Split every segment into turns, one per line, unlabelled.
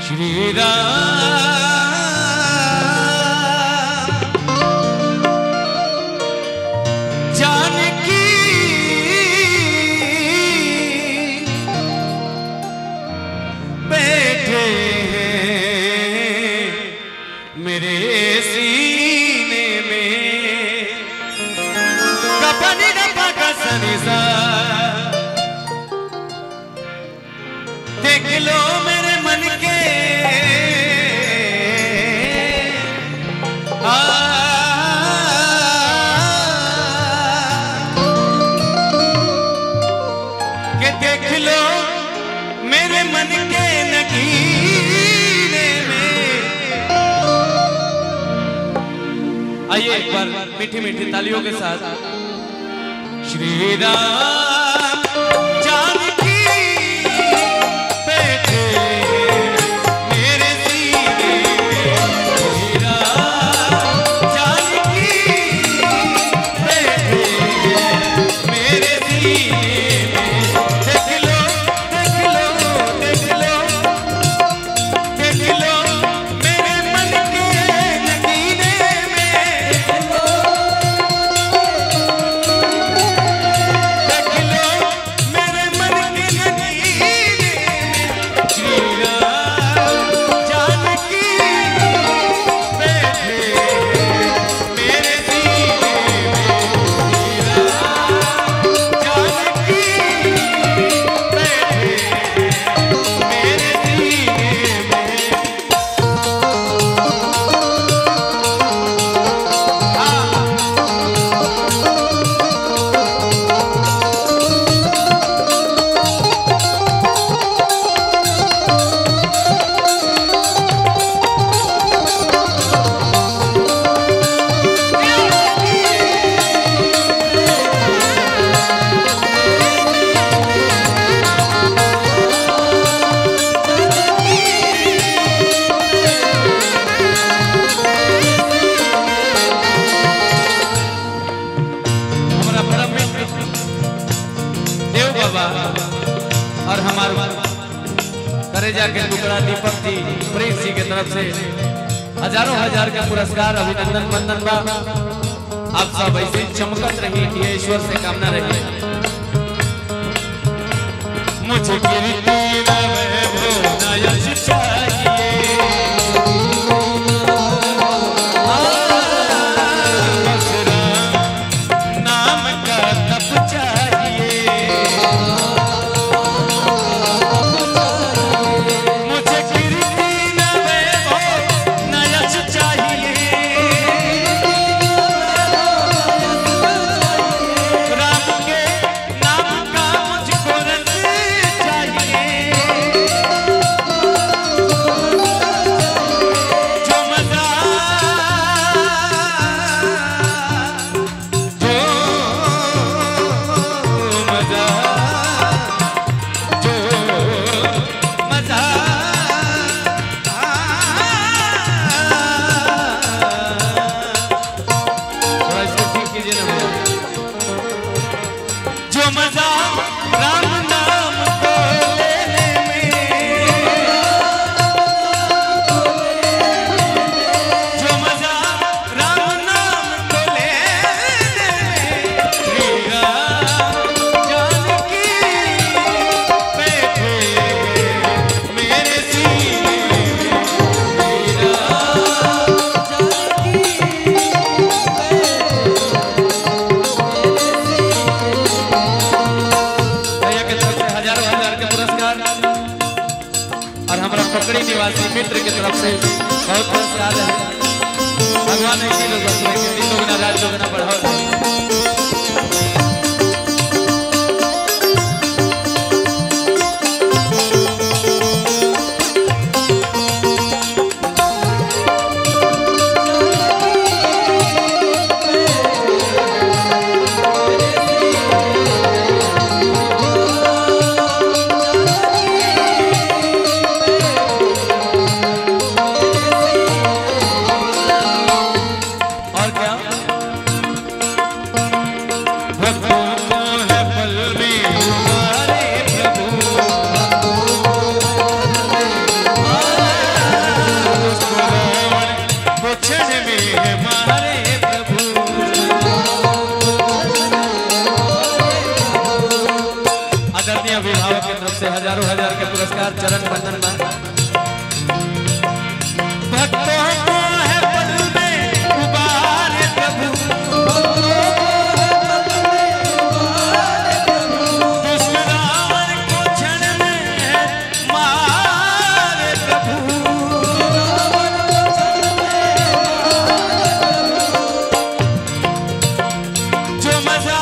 श्री राम जानकी बैठे मेरे सीने में कपनी का सनिसा देख लो मेरे मन के के देख लो मेरे मन के नगीने में। आइए एक बार मीठी मीठी तालियों के साथ श्री राम जानकी बैठे मेरे सीने में। श्री राम जानकी बैठे मेरे सीने में। देख लो देख लो देख लो देख लो मेरे मन के नगीने में। देख लो मेरे मन के नगीने में। श्री राम जानकी बैठे मेरे सीने में। श्री राम जानकी बैठे मेरे सीने में। हमारा परम मित्र देव बाबा और हमारे करेजा के टुकड़ा दीपक जी प्रेम जी की तरफ से हजारों हजार का पुरस्कार अभिनंदन वंदन बा। आप सब ऐसे चमकत रही ये ईश्वर से कामना रही। मुझे कीर्ति न वैभव न यश चाहिए। बस राम नाम का तप चाहिए। मुझे कीर्ति न वैभव न यश चाहिए। राम के नाम का मुझको रस चाहिए। जो मजा जो मजा जो मजा थोड़ा इसको ठीक कीजिए ना भैया। जो मजा राम नाम को लेने में। जो मजा राम नाम को लेने में। श्री राम जानकी बैठे मेरे सीने में। श्री राम जानकी भैया के तरफ से हजारों हजार के पुरस्कार और हमारा पकड़ी निवासी मित्र की तरफ से बहुत पुरस्कार है। भगवान इसी लोग बसने के दिन लोग ना राज लोग ना बढ़ाओ। और क्या क्षण में हमारे प्रभु। आदरणीय अभिभावक की तरफ से हजारों हजार के पुरस्कार चरण बंदन में भक्तों को है पल में उबारे प्रभु। दुश्मन को क्षण में मारे प्रभु। जो मजा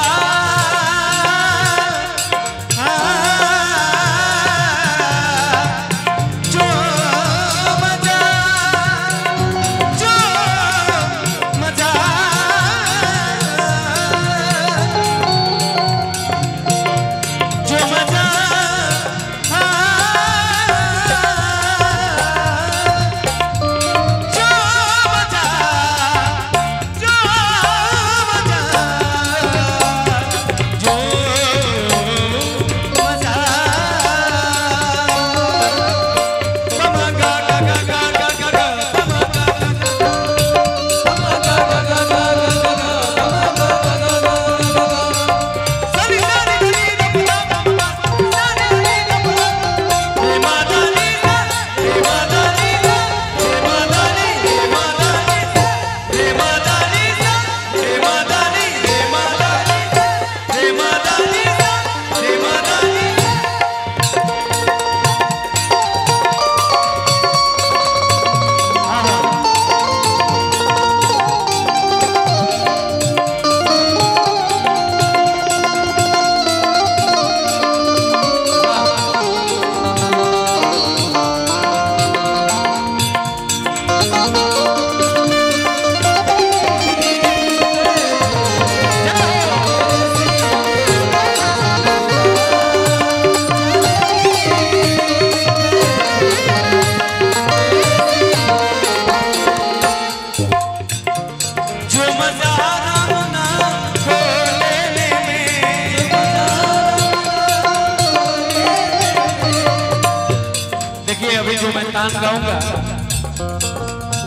गाऊंगा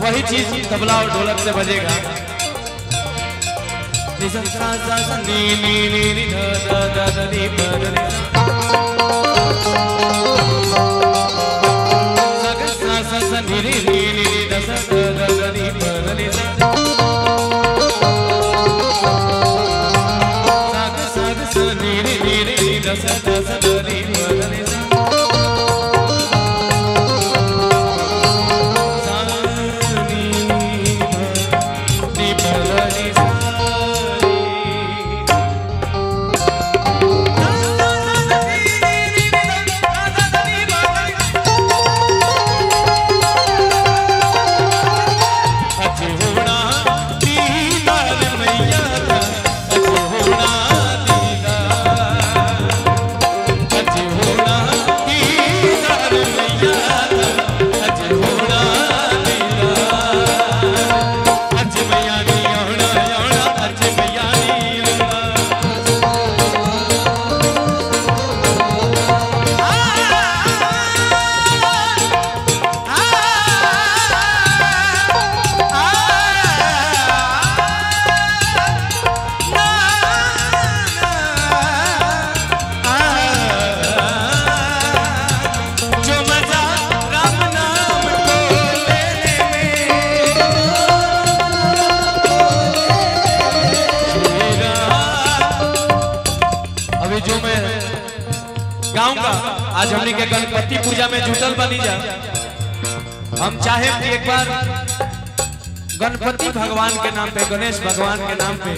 वही चीज तबला और ढोलक से बजेगा। आज हमने के गणपति पूजा में जुटल बनी जा। हम चाहे कि एक बार गणपति भगवान के नाम पे, गणेश भगवान के नाम पे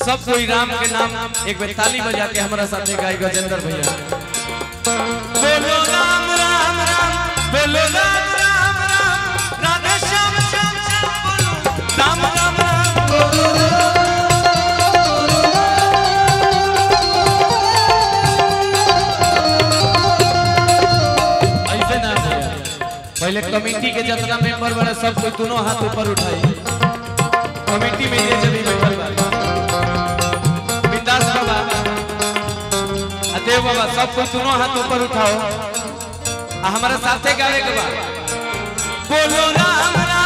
सब कोई राम के नाम एक बार ताली बजा के हमारा साथ गाय गजेंद्र भैया। बोलो राम राम राम, बोलो राम राम राम, राधे श्याम श्याम श्याम, बोलो राम राम राम, बोलो पहले कमेटी के जितना मेंबर बने सब कोई दोनों हाथ ऊपर उठाई। कमेटी में ये जल्दी बैठल बा बिंदास बाबा, देव बाबा, सब कोई दोनों हाथ ऊपर उठाओ। हमारे साथे गावे के बा बोलो राम राम।